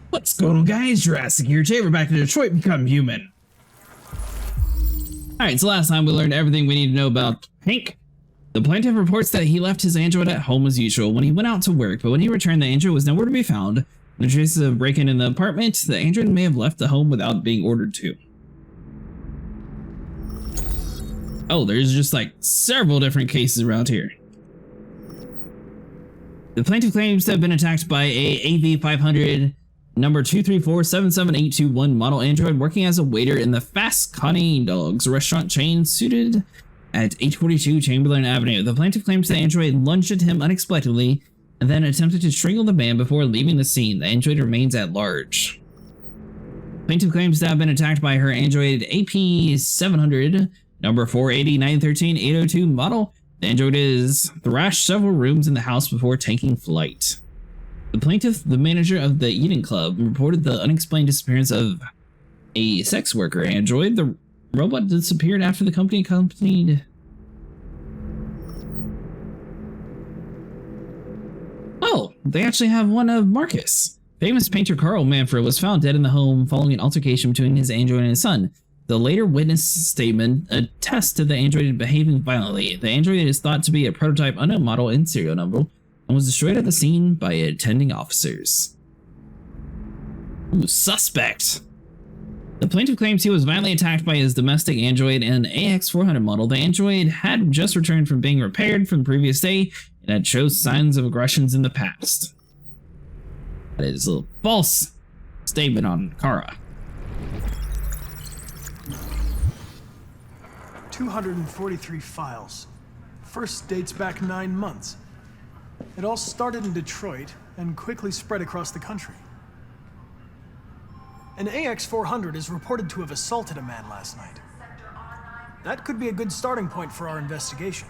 What's going on, guys? Jurassic here. Today we're back to Detroit Become Human. Alright, so last time we learned everything we need to know about Hank. The plaintiff reports that he left his android at home as usual when he went out to work, but when he returned, the android was nowhere to be found. The traces of breaking in the apartment, the android may have left the home without being ordered to. Oh, there's just like several different cases around here. The plaintiff claims to have been attacked by a AV500 number 234-77821 model android working as a waiter in the Fast Connie Dogs restaurant chain suited at 842 Chamberlain Avenue. The plaintiff claims the android lunged at him unexpectedly and then attempted to strangle the man before leaving the scene. The android remains at large. Plaintiff claims to have been attacked by her android AP700 number 480-913-802 model. The android is thrashed several rooms in the house before taking flight. The plaintiff, the manager of the Eden Club, reported the unexplained disappearance of a sex worker android. The robot disappeared after the company accompanied... Oh, they actually have one of Marcus. Famous painter Carl Manfred was found dead in the home following an altercation between his android and his son. The later witness statement attests to the android behaving violently. The android is thought to be a prototype unknown model and serial number, and was destroyed at the scene by attending officers. Ooh, suspect. The plaintiff claims he was violently attacked by his domestic android, an AX400 model. The android had just returned from being repaired from the previous day and had shown signs of aggressions in the past. That is a false statement on Kara. 243 files. First dates back 9 months. It all started in Detroit and quickly spread across the country. An AX400 is reported to have assaulted a man last night. That could be a good starting point for our investigation.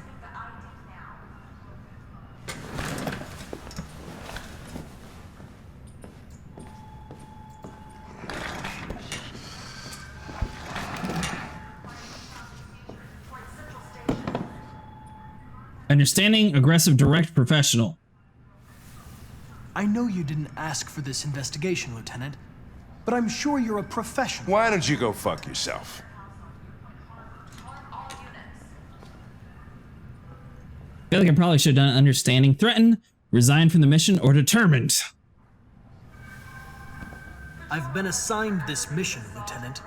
Understanding, aggressive, direct, professional. I know you didn't ask for this investigation, Lieutenant, but I'm sure you're a professional. Why don't you go fuck yourself? I feel like I probably should have done understanding, threaten, resign from the mission, or determined. I've been assigned this mission, Lieutenant.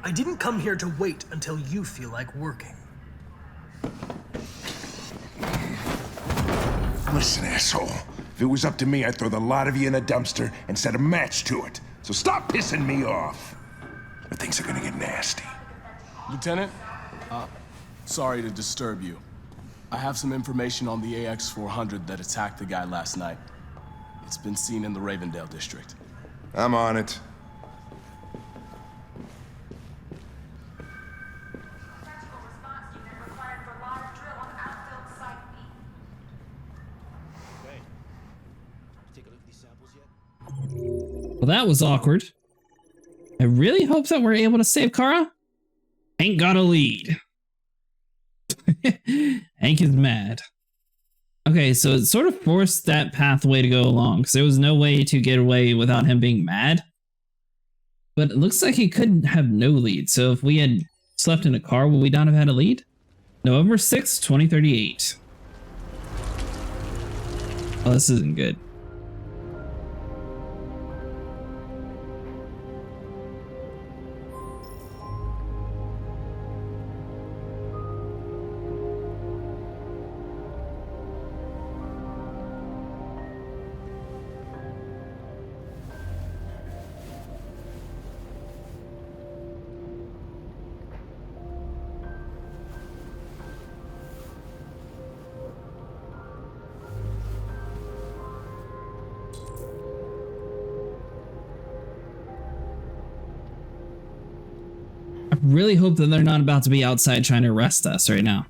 I didn't come here to wait until you feel like working. Listen, asshole. If it was up to me, I'd throw the lot of you in a dumpster and set a match to it. So stop pissing me off. Or things are gonna get nasty. Lieutenant, sorry to disturb you. I have some information on the AX400 that attacked the guy last night. It's been seen in the Ravendale district. I'm on it. Well, that was awkward. I really hope that we're able to save Kara. Hank got a lead. Hank is mad. Okay, so it sort of forced that pathway to go along, because there was no way to get away without him being mad. But it looks like he couldn't have no lead, so if we had slept in a car, would we not have had a lead? November 6th, 2038. Oh, this isn't good. Really hope that they're not about to be outside trying to arrest us right now.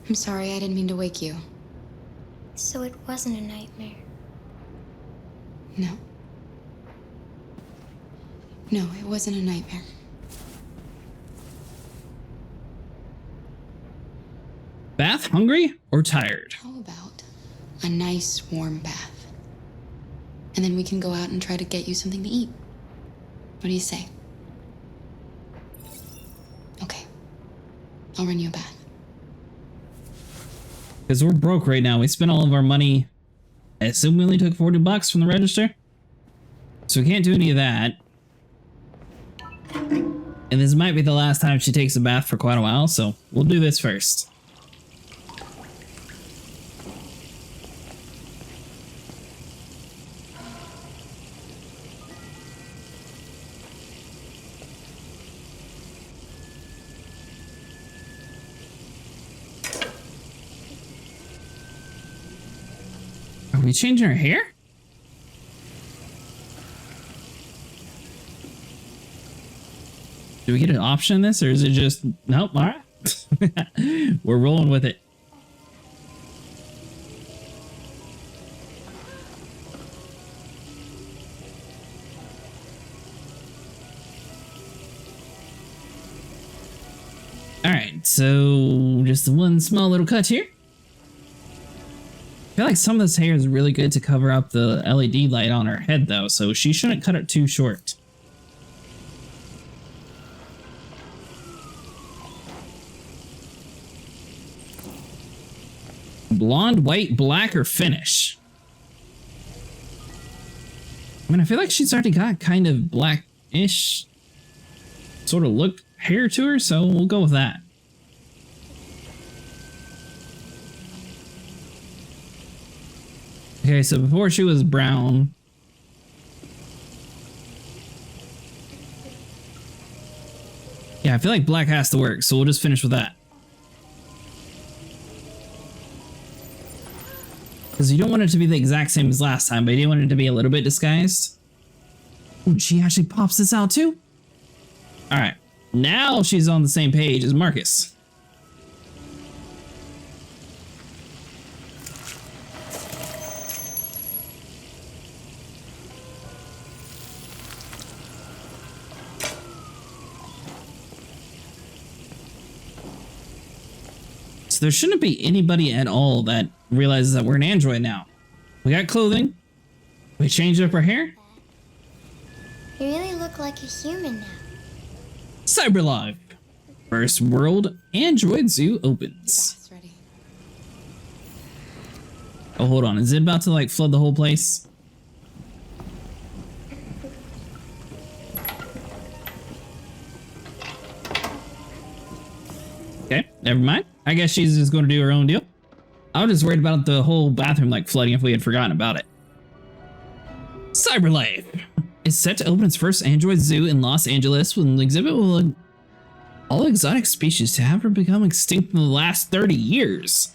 I'm sorry, I didn't mean to wake you. So it wasn't a nightmare. No. No, it wasn't a nightmare. Bath, hungry, or tired? How about a nice warm bath? And then we can go out and try to get you something to eat. What do you say? Okay. I'll run you a bath. Because we're broke right now. We spent all of our money. I assume we only took $40 from the register. So we can't do any of that. And this might be the last time she takes a bath for quite a while, so we'll do this first. Are we changing her hair? Do we get an option in this, or is it just nope? All right, we're rolling with it. All right, so just one small little cut here. I feel like some of this hair is really good to cover up the LED light on her head, though, so she shouldn't cut it too short. Blonde, white, black, or finish? I mean, I feel like she's already got kind of black-ish sort of look hair to her, so we'll go with that. Okay, so before she was brown. Yeah, I feel like black has to work, so we'll just finish with that. Because you don't want it to be the exact same as last time, but you do want it to be a little bit disguised. Ooh, she actually pops this out too? Alright, now she's on the same page as Marcus. So there shouldn't be anybody at all that realizes that we're an android now. We got clothing. We changed up our hair. You really look like a human now. Cyberlife. First World Android Zoo opens. Bath's ready. Oh, hold on. Is it about to like flood the whole place? Okay, never mind. I guess she's just going to do her own deal. I was just worried about the whole bathroom like flooding if we had forgotten about it. Cyberlife is set to open its first android zoo in Los Angeles with an exhibit with all exotic species to have become extinct in the last 30 years.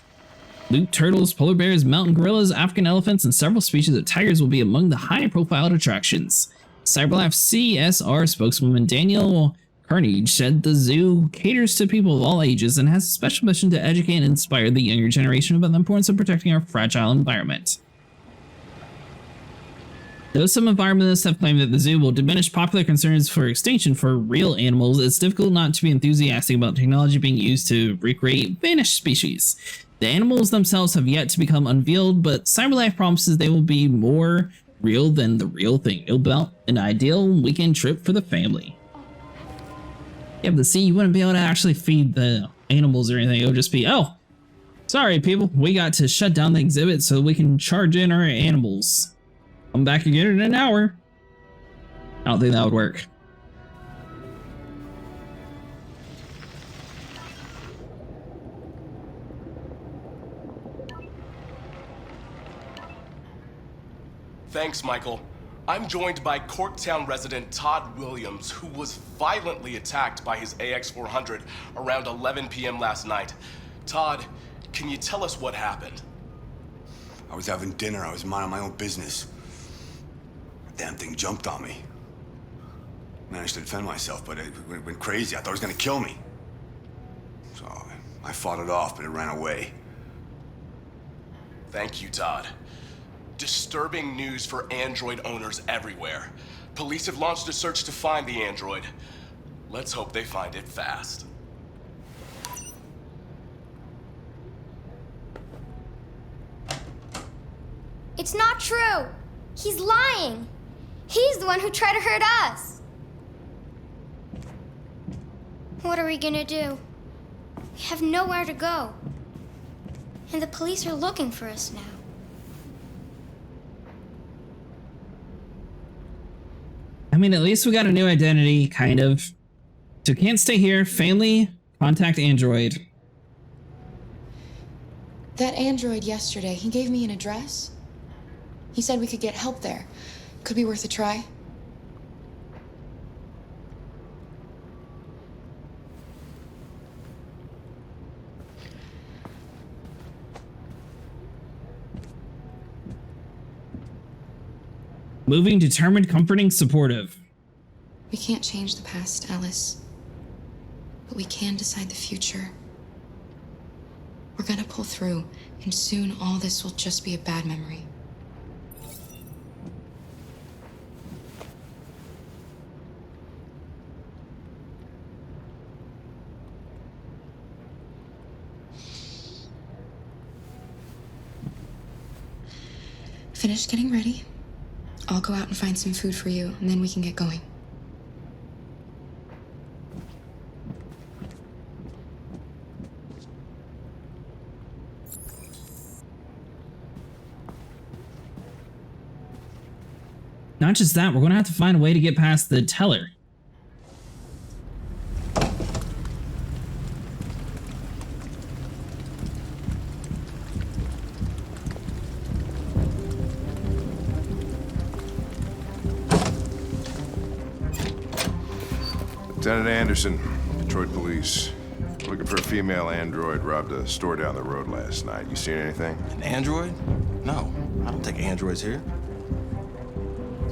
Loop turtles, polar bears, mountain gorillas, African elephants, and several species of tigers will be among the high-profile attractions. Cyberlife CSR spokeswoman Daniel Carnage said the zoo caters to people of all ages and has a special mission to educate and inspire the younger generation about the importance of protecting our fragile environment. Though some environmentalists have claimed that the zoo will diminish popular concerns for extinction for real animals, it's difficult not to be enthusiastic about technology being used to recreate vanished species. The animals themselves have yet to become unveiled, but Cyberlife promises they will be more real than the real thing. It'll be an ideal weekend trip for the family. Yeah, but see, you wouldn't be able to actually feed the animals or anything. It would just be, oh, sorry people, we got to shut down the exhibit so we can charge in our animals. Come back again in an hour. I don't think that would work. Thanks, Michael. I'm joined by Corktown resident Todd Williams, who was violently attacked by his AX-400 around 11 p.m. last night. Todd, can you tell us what happened? I was having dinner. I was minding my own business. The damn thing jumped on me. Managed to defend myself, but it went crazy. I thought it was gonna kill me. So I fought it off, but it ran away. Thank you, Todd. Disturbing news for android owners everywhere. Police have launched a search to find the android. Let's hope they find it fast. It's not true! He's lying. He's the one who tried to hurt us. What are we gonna do? We have nowhere to go. And the police are looking for us now. I mean, at least we got a new identity, kind of. So can't stay here. Family, contact Android. That android yesterday, he gave me an address. He said we could get help there. Could be worth a try. Moving, determined, comforting, supportive. We can't change the past, Alice. But we can decide the future. We're gonna pull through, and soon all this will just be a bad memory. Finish getting ready. I'll go out and find some food for you, and then we can get going. Not just that, we're gonna have to find a way to get past the teller. Lieutenant Anderson, Detroit Police. Looking for a female android robbed a store down the road last night. You seen anything? An android? No, I don't take androids here.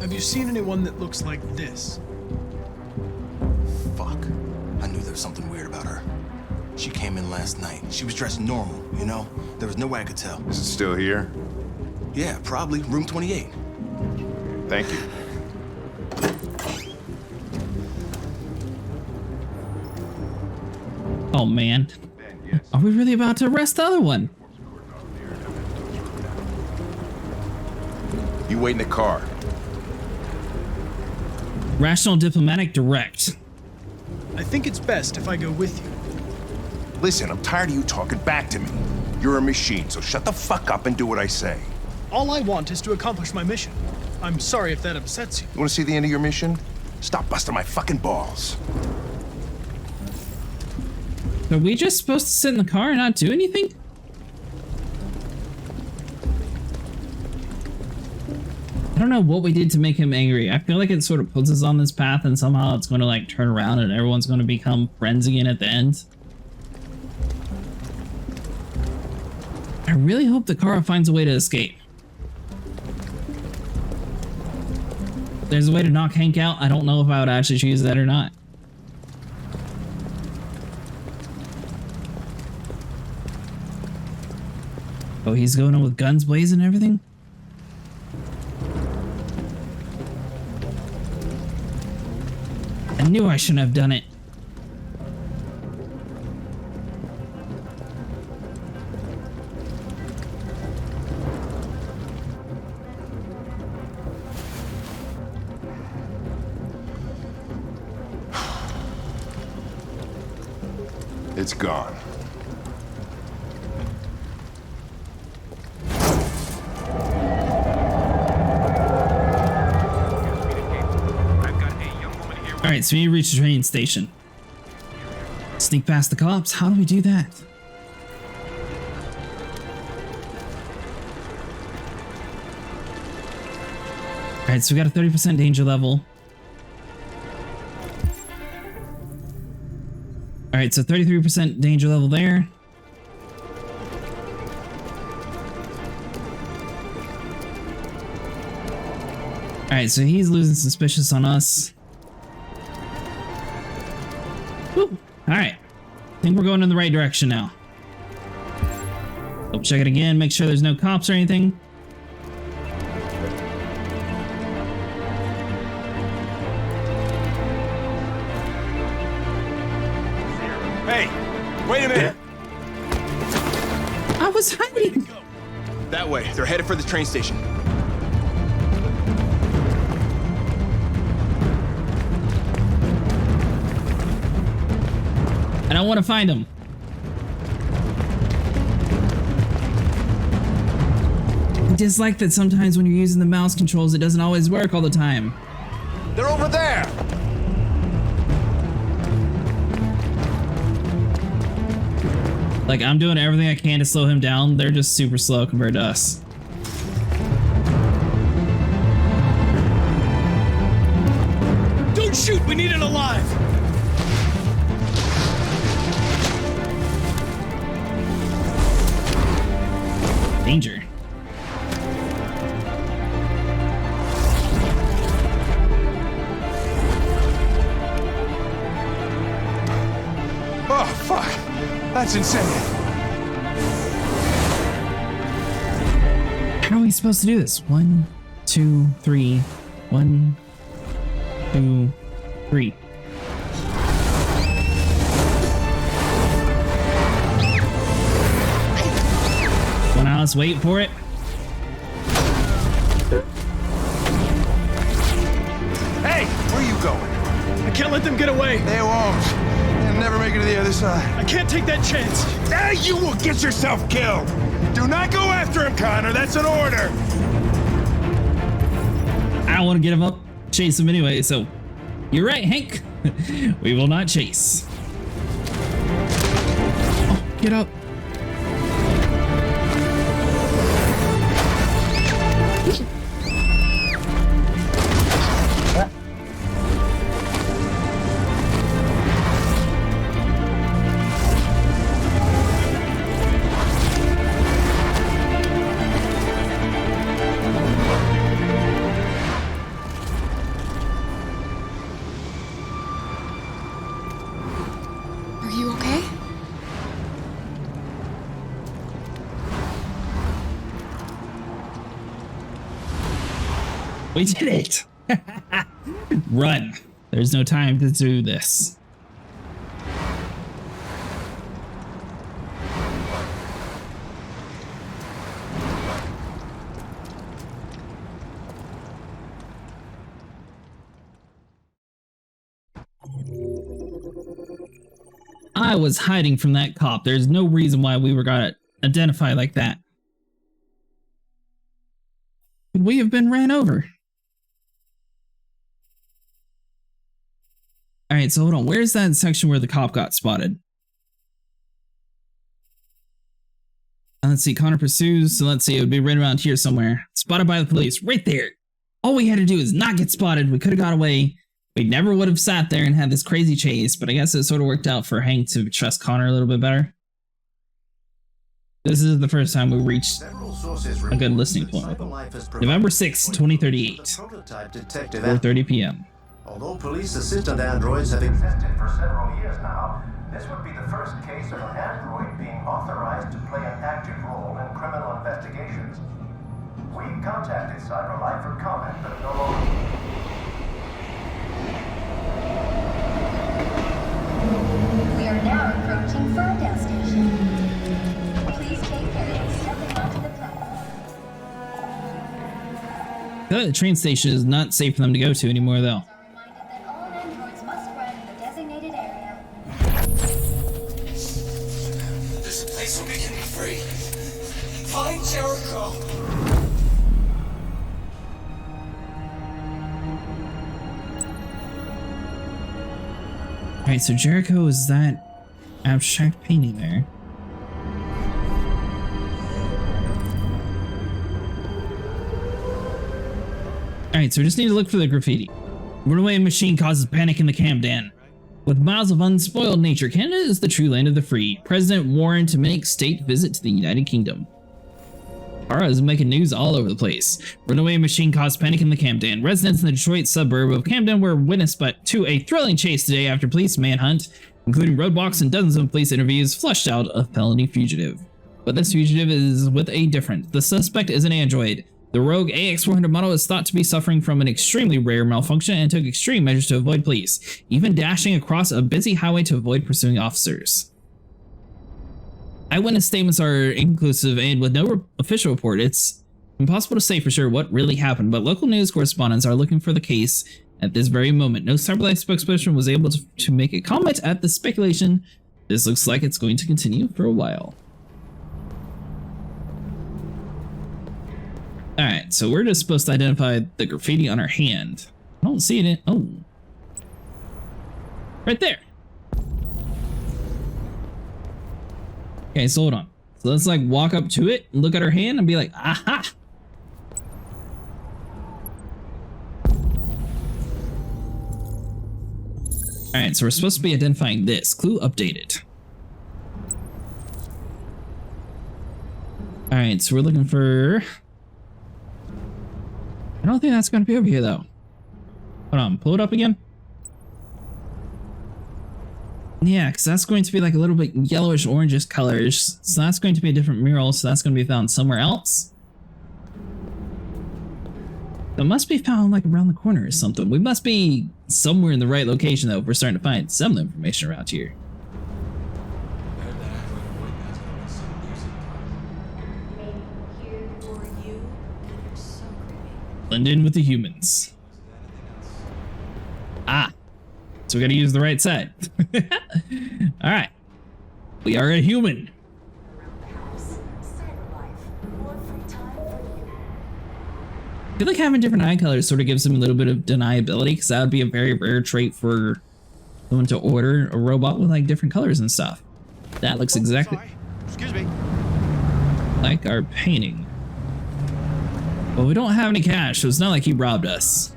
Have you seen anyone that looks like this? Fuck. I knew there was something weird about her. She came in last night. She was dressed normal, you know? There was no way I could tell. Is it still here? Yeah, probably. Room 28. Thank you. Oh man. Are we really about to arrest the other one? You wait in the car. Rational, diplomatic, direct. I think it's best if I go with you. Listen, I'm tired of you talking back to me. You're a machine, so shut the fuck up and do what I say. All I want is to accomplish my mission. I'm sorry if that upsets you. You wanna see the end of your mission? Stop busting my fucking balls. Are we just supposed to sit in the car and not do anything? I don't know what we did to make him angry. I feel like it sort of puts us on this path and somehow it's going to like turn around and everyone's going to become friends again at the end. I really hope the car finds a way to escape. There's a way to knock Hank out. I don't know if I would actually choose that or not. Oh, he's going on with guns blazing and everything? I knew I shouldn't have done it. It's gone. Alright, so we need to reach the train station. Sneak past the cops? How do we do that? Alright, so we got a 30% danger level. Alright, so 33% danger level there. Alright, so he's losing suspicious on us. Alright. I think we're going in the right direction now. Double check it again, make sure there's no cops or anything. Hey, wait a minute. I was hiding. That way. They're headed for the train station. I want to find him. I dislike that sometimes when you're using the mouse controls, it doesn't always work all the time. They're over there! Like, I'm doing everything I can to slow him down. They're just super slow compared to us. Don't shoot! We need it alive! Danger. Oh, fuck. That's insane. How are we supposed to do this? 1, 2, 3. 1, 2, 3. Well, now let's wait for it. Hey, where are you going? I can't let them get away! They won't. They'll never make it to the other side. I can't take that chance! Ah, you will get yourself killed! Do not go after him, Connor. That's an order. I don't want to get him up, chase him anyway, so you're right, Hank. We will not chase. Oh, get up. Are you okay? We did it. Run. There's no time to do this. I was hiding from that cop. There's no reason why we were gonna identify like that. Could we have been ran over? Alright, so hold on. Where's that section where the cop got spotted? Let's see. Connor pursues. So let's see. It would be right around here somewhere. Spotted by the police. Right there. All we had to do is not get spotted. We could have got away. We never would have sat there and had this crazy chase, but I guess it sort of worked out for Hank to trust Connor a little bit better. This is the first time we reached a good listening point with him. November 6, 2038, 4:30 p.m. Although police assistant androids have existed for several years now, this would be the first case of an android being authorized to play an active role in criminal investigations. We contacted CyberLife for comment, but no longer. We are now approaching Ferndale Station. Please take care of stepping onto the platform. The train station is not safe for them to go to anymore, though. Reminded that all androids must run in the designated area. There's a place where we can be free. Find Jericho. Alright, so Jericho is that abstract painting there. Alright, so we just need to look for the graffiti. Runaway machine causes panic in the Camden. With miles of unspoiled nature, Canada is the true land of the free. President warned to make state visit to the United Kingdom. Ara is making news all over the place. Runaway machine caused panic in the Camden. Residents in the Detroit suburb of Camden were witness to a thrilling chase today after police manhunt, including roadblocks and dozens of police interviews, flushed out a felony fugitive. But this fugitive is with a difference. The suspect is an android. The rogue AX400 model is thought to be suffering from an extremely rare malfunction and took extreme measures to avoid police, even dashing across a busy highway to avoid pursuing officers. Eyewitness statements are inconclusive, and with no official report, it's impossible to say for sure what really happened, but local news correspondents are looking for the case at this very moment. No CyberLife spokesperson was able to make a comment at the speculation This looks like it's going to continue for a while. Alright, so we're just supposed to identify the graffiti on her hand. I don't see it. Oh. Right there. Okay, so hold on. So let's like walk up to it, look at her hand, and be like, aha! Alright, so we're supposed to be identifying this. Clue updated. Alright, so we're looking for... I don't think that's going to be over here, though. Hold on, pull it up again. Yeah, because that's going to be like a little bit yellowish orangish colors. So that's going to be a different mural, so that's going to be found somewhere else. It must be found like around the corner or something. We must be somewhere in the right location, though, if we're starting to find some information around here. Blend in with the humans. Ah, so we gotta use the right side. All right, we are a human. I feel like having different eye colors sort of gives them a little bit of deniability, because that would be a very rare trait for someone to order a robot with like different colors and stuff. That looks exactly like our painting. But we don't have any cash, so it's not like he robbed us.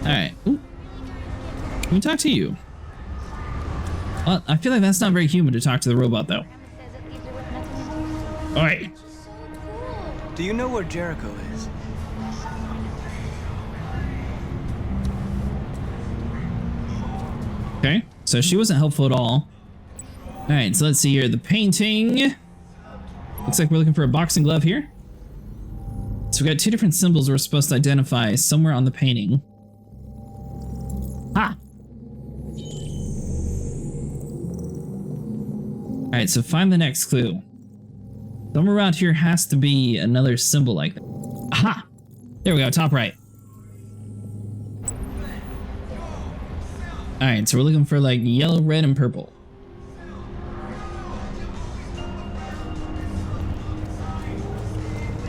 Alright. Can we talk to you? Well, I feel like that's not very human to talk to the robot, though. Alright. Do you know where Jericho is? Okay, so she wasn't helpful at all. Alright, so let's see here. The painting. Looks like we're looking for a boxing glove here. So we got two different symbols we're supposed to identify somewhere on the painting. Ah! Alright, so find the next clue. Somewhere around here has to be another symbol like that. Aha! There we go, top right. Alright, so we're looking for like yellow, red, and purple.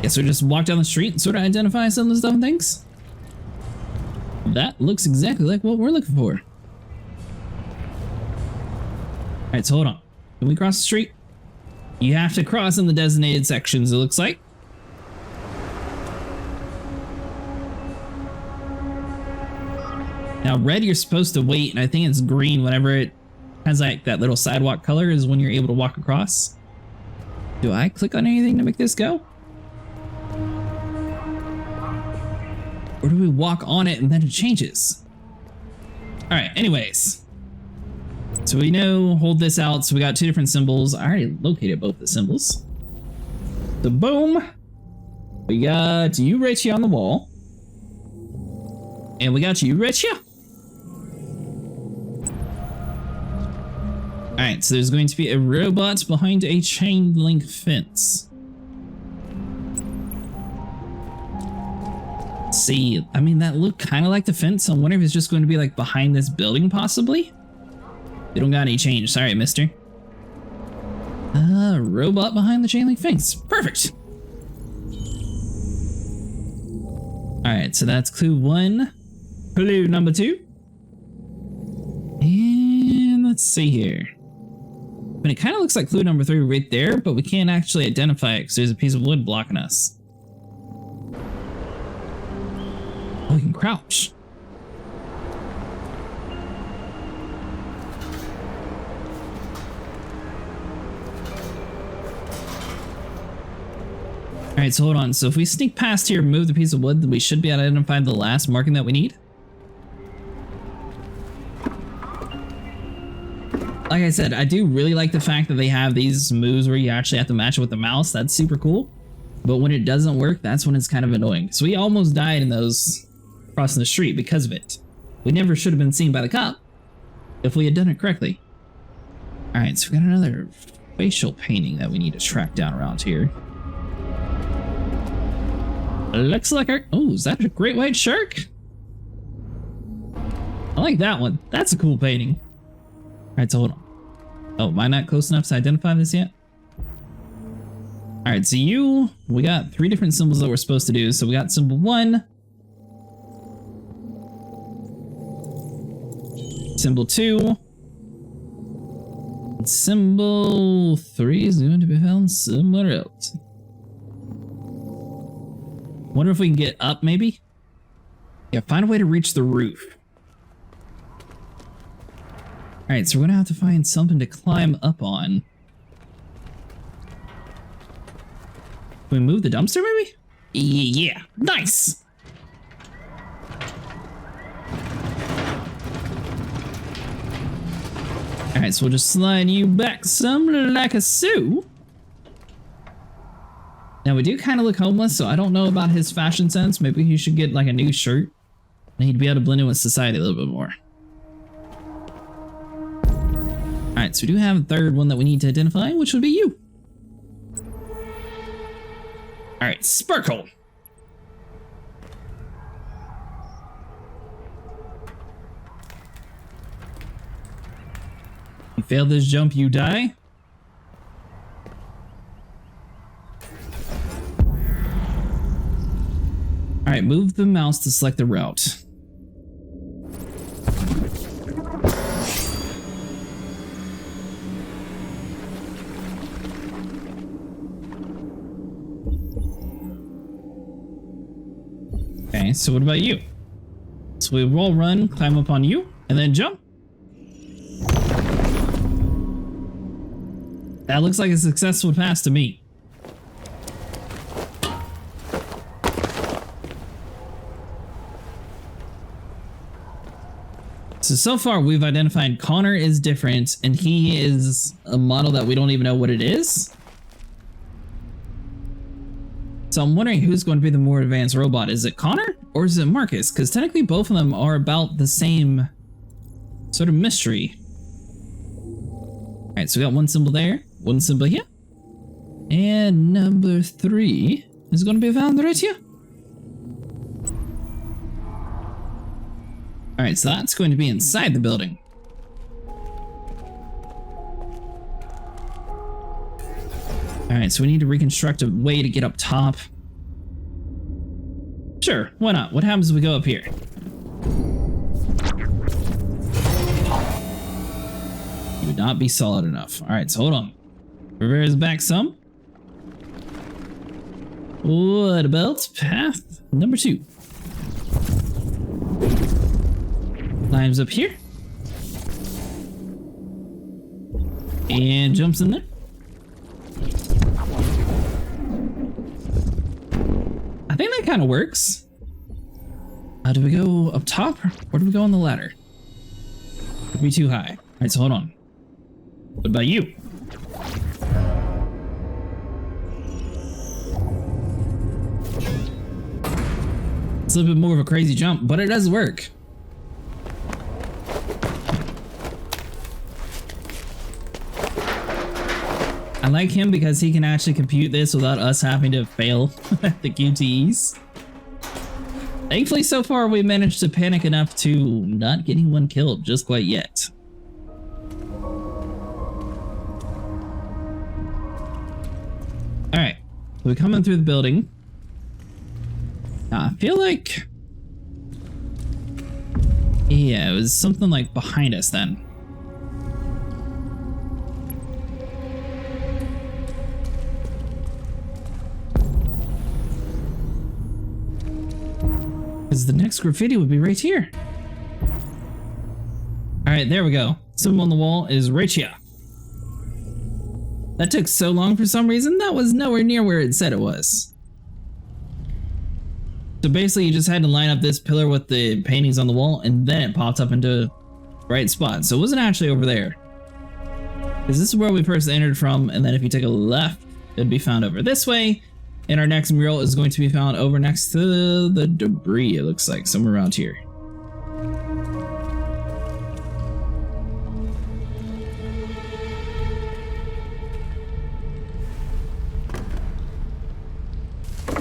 Guess we just walk down the street and sort of identify some of the stuff and things. That looks exactly like what we're looking for. Alright, so hold on. Can we cross the street? You have to cross in the designated sections, it looks like. Now, red, you're supposed to wait, and I think it's green whenever it has like that little sidewalk color is when you're able to walk across. Do I click on anything to make this go? Or do we walk on it and then it changes? Alright, anyways. So we know, hold this out. So we got two different symbols. I already located both the symbols. So boom. We got you right here on the wall. And we got you right here. Alright, so there's going to be a robot behind a chain link fence. See, I mean, that looked kind of like the fence. I wonder if it's just going to be like behind this building, possibly. They don't got any change. Sorry, mister. Robot behind the chain link fence. Perfect. Alright, so that's clue 1. Clue number 2. And let's see here. But it kind of looks like clue number 3 right there, but we can't actually identify it because there's a piece of wood blocking us. Oh, we can crouch. Alright, so hold on. So if we sneak past here and move the piece of wood, then we should be able to identify the last marking that we need. Like I said, I do really like the fact that they have these moves where you actually have to match it with the mouse. That's super cool. But when it doesn't work, that's when it's kind of annoying. So we almost died in those crossing the street because of it. We never should have been seen by the cop if we had done it correctly. Alright, so we got another facial painting that we need to track down around here. Looks like our... Oh, is that a great white shark? I like that one. That's a cool painting. Alright, so hold on. Oh, am I not close enough to identify this yet? Alright, so we got 3 different symbols that we're supposed to do. So we got symbol 1, symbol 2, and symbol 3 is going to be found somewhere else. Wonder if we can get up, maybe? Yeah, find a way to reach the roof. Alright, so we're gonna have to find something to climb up on. Can we move the dumpster, maybe? Yeah, nice! Alright, so we'll just slide you back some like a so. Now, we do kind of look homeless, so I don't know about his fashion sense. Maybe he should get like a new shirt. And he'd be able to blend in with society a little bit more. Alright, so we do have a third one that we need to identify, which would be you. Alright, Sparkle. You fail this jump, you die. Alright, move the mouse to select the route. Okay, so what about you? So we roll, run, climb up on you, and then jump. That looks like a successful pass to me. So far we've identified Connor is different, and he is a model that we don't even know what it is. So I'm wondering who's going to be the more advanced robot. Is it Connor or is it Marcus? Because technically both of them are about the same sort of mystery. Alright, so we got one symbol there, one symbol here. And number 3 is going to be found right here. Alright, so that's going to be inside the building. Alright, so we need to reconstruct a way to get up top. Sure, why not? What happens if we go up here? You would not be solid enough. Alright, so hold on. Reverse back some. What about path number 2? Climbs up here. And jumps in there. I think that kind of works. Do we go up top or do we go on the ladder? Could be too high. Alright, so hold on. What about you? It's a little bit more of a crazy jump, but it does work. I like him because he can actually compute this without us having to fail the QTEs. Thankfully, so far, we managed to panic enough to not get anyone killed just quite yet. Alright, so we're coming through the building. Now, I feel like... yeah, it was something like behind us then. Because the next graffiti would be right here. Alright, there we go. Symbol on the wall is right here. That took so long for some reason, that was nowhere near where it said it was. So basically you just had to line up this pillar with the paintings on the wall and then it popped up into the right spot. So it wasn't actually over there. Because this is where we first entered from, and then if you take a left, it'd be found over this way. And our next mural is going to be found over next to the debris, it looks like, somewhere around here.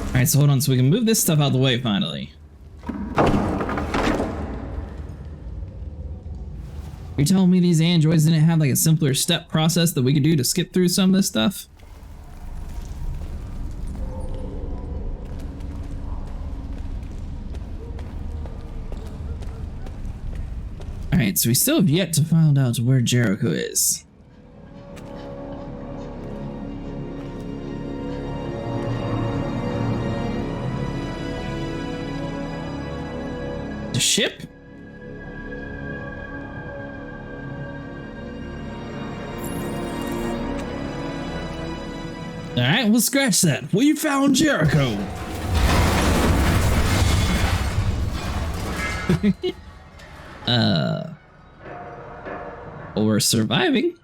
Alright, so hold on, so we can move this stuff out of the way finally. Are you You're telling me these androids didn't have like a simpler step process that we could do to skip through some of this stuff? Alright, so we still have yet to find out where Jericho is. The ship? Alright, we'll scratch that. We found Jericho! Well, we're surviving.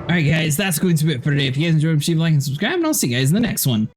Alright guys, that's going to be it for today. If you guys enjoyed, please leave a like and subscribe, and I'll see you guys in the next one.